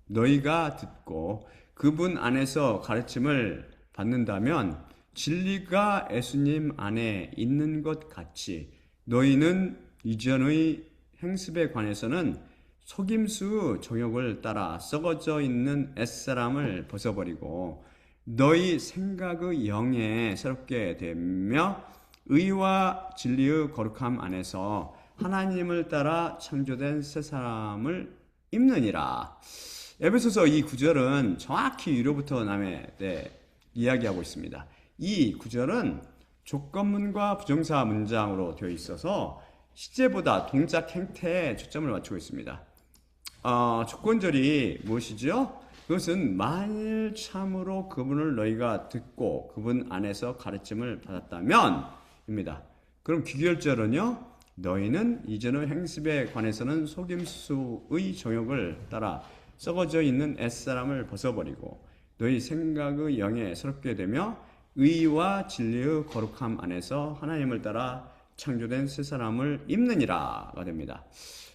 너희가 듣고 그분 안에서 가르침을 받는다면 진리가 예수님 안에 있는 것 같이 너희는 이전의 행습에 관해서는 속임수 정욕을 따라 썩어져 있는 옛사람을 벗어버리고 너희 생각의 영에 새롭게 되며 의와 진리의 거룩함 안에서 하나님을 따라 창조된 새 사람을 입느니라. 에베소서 이 구절은 정확히 위로부터 남에 대해 이야기하고 있습니다. 이 구절은 조건문과 부정사 문장으로 되어 있어서 시제보다 동작 행태에 초점을 맞추고 있습니다. 조건절이 무엇이죠? 그것은 만일 참으로 그분을 너희가 듣고 그분 안에서 가르침을 받았다면 입니다. 그럼 귀결절은요, 너희는 이전의 행습에 관해서는 속임수의 정욕을 따라 썩어져 있는 옛사람을 벗어버리고 너희 생각의 영에 새롭게 되며 의와 진리의 거룩함 안에서 하나님을 따라 창조된 새 사람을 입느니라가 됩니다.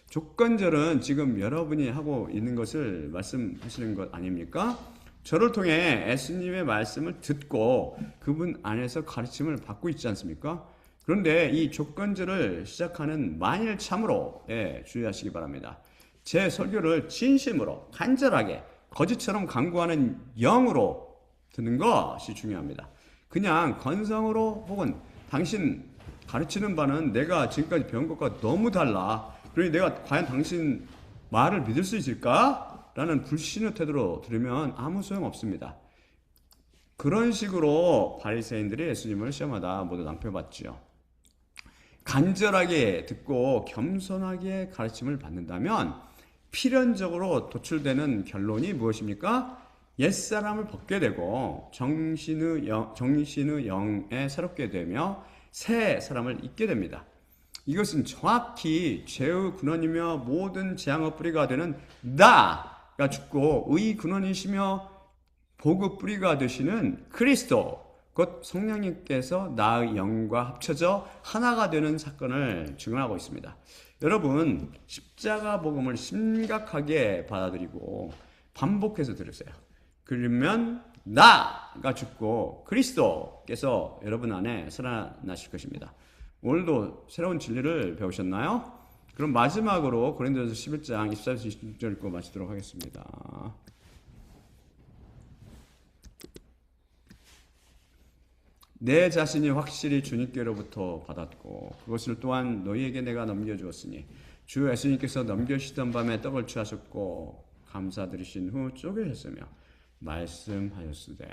조건절은 지금 여러분이 하고 있는 것을 말씀하시는 것 아닙니까? 저를 통해 예수님의 말씀을 듣고 그분 안에서 가르침을 받고 있지 않습니까? 그런데 이 조건절을 시작하는 만일 참으로에 주의하시기 바랍니다. 제 설교를 진심으로 간절하게 거짓처럼 강구하는 영으로 듣는 것이 중요합니다. 그냥 건성으로 혹은 당신 가르치는 바는 내가 지금까지 배운 것과 너무 달라. 그러니 내가 과연 당신 말을 믿을 수 있을까? 라는 불신의 태도로 들으면 아무 소용 없습니다. 그런 식으로 바리새인들이 예수님을 시험하다 모두 낭패봤지요. 간절하게 듣고 겸손하게 가르침을 받는다면 필연적으로 도출되는 결론이 무엇입니까? 옛사람을 벗게 되고 정신의 영에 새롭게 되며 새 사람을 잊게 됩니다. 이것은 정확히 죄의 근원이며 모든 재앙의 뿌리가 되는 나가 죽고 의 근원이시며 복의 뿌리가 되시는 그리스도 곧 성령님께서 나의 영과 합쳐져 하나가 되는 사건을 증언하고 있습니다. 여러분, 십자가 복음을 심각하게 받아들이고 반복해서 들으세요. 그러면 나가 죽고 그리스도께서 여러분 안에 살아나실 것입니다. 오늘도 새로운 진리를 배우셨나요? 그럼 마지막으로 고린도전서 11장 24에서 26절 읽고 마치도록 하겠습니다. 내 자신이 확실히 주님께로부터 받았고 그것을 또한 너희에게 내가 넘겨주었으니 주 예수님께서 넘겨주시던 밤에 떡을 취하셨고 감사드리신 후 쪼개셨으며 말씀하였으되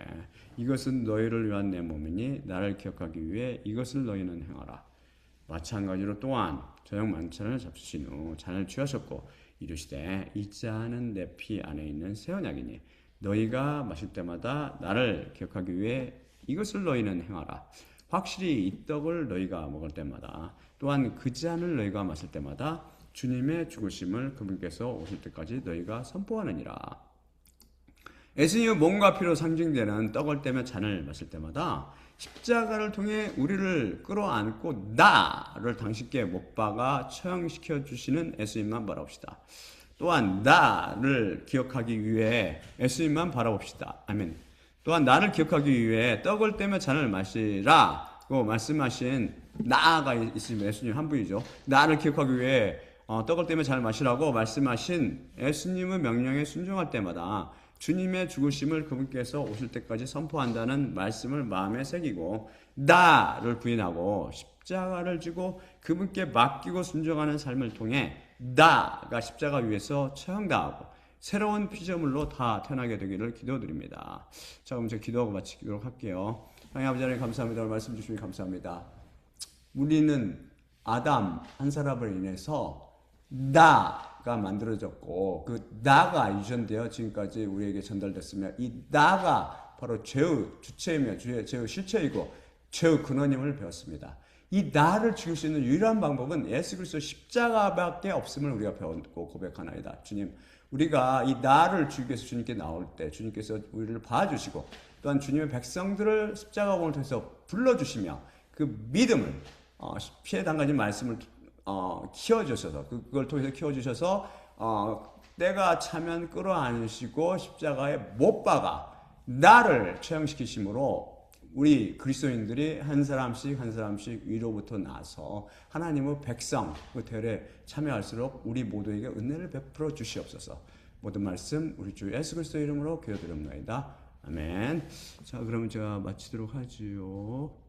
이것은 너희를 위한 내 몸이니 나를 기억하기 위해 이것을 너희는 행하라. 마찬가지로 또한 저녁 만찬을 잡수신 후 잔을 취하셨고 이르시되 이 잔은 내 피 안에 있는 새 언약이니 너희가 마실 때마다 나를 기억하기 위해 이것을 너희는 행하라. 확실히 이 떡을 너희가 먹을 때마다 또한 그 잔을 너희가 마실 때마다 주님의 죽으심을 그분께서 오실 때까지 너희가 선포하느니라. 예수님의 몸과 피로 상징되는 떡을 떼며 잔을 마실 때마다 십자가를 통해 우리를 끌어안고 나를 당신께 못 박아 처형시켜 주시는 예수님만 바라봅시다. 또한 나를 기억하기 위해 예수님만 바라봅시다. 아멘. 또한 나를 기억하기 위해 떡을 떼며 잔을 마시라고 말씀하신 나가 있으면 예수님 한 분이죠. 나를 기억하기 위해 떡을 떼며 잔을 마시라고 말씀하신 예수님의 명령에 순종할 때마다 주님의 죽으심을 그분께서 오실 때까지 선포한다는 말씀을 마음에 새기고 나를 부인하고 십자가를 지고 그분께 맡기고 순종하는 삶을 통해 나가 십자가 위에서 처형당하고 새로운 피조물로 다 태어나게 되기를 기도드립니다. 자, 그럼 제가 기도하고 마치도록 할게요. 하나님 아버지 하나님 감사합니다. 오늘 말씀 주시니 감사합니다. 우리는 아담 한 사람을 인해서 나가 만들어졌고 그 나가 유전되어 지금까지 우리에게 전달됐으며 이 나가 바로 죄의 주체이며 죄의 실체이고 죄의 근원임을 배웠습니다. 이 나를 죽일 수 있는 유일한 방법은 예수 그리스도 십자가밖에 없음을 우리가 배웠고 고백하나이다. 주님, 우리가 이 나를 죽이기 위해서 주님께 나올 때 주님께서 우리를 봐주시고 또한 주님의 백성들을 십자가공을 통해서 불러주시며 그 믿음을 피해 당하신 말씀을 키워주셔서 그걸 통해서 키워주셔서 때가 차면 끌어안으시고 십자가에 못 박아 나를 처형시키심으로 우리 그리스도인들이 한 사람씩 한 사람씩 위로부터 나서 하나님의 백성 그 대열에 참여할수록 우리 모두에게 은혜를 베풀어 주시옵소서. 모든 말씀 우리 주 예수 그리스도 이름으로 기도드립니다. 아멘. 자, 그러면 제가 마치도록 하지요.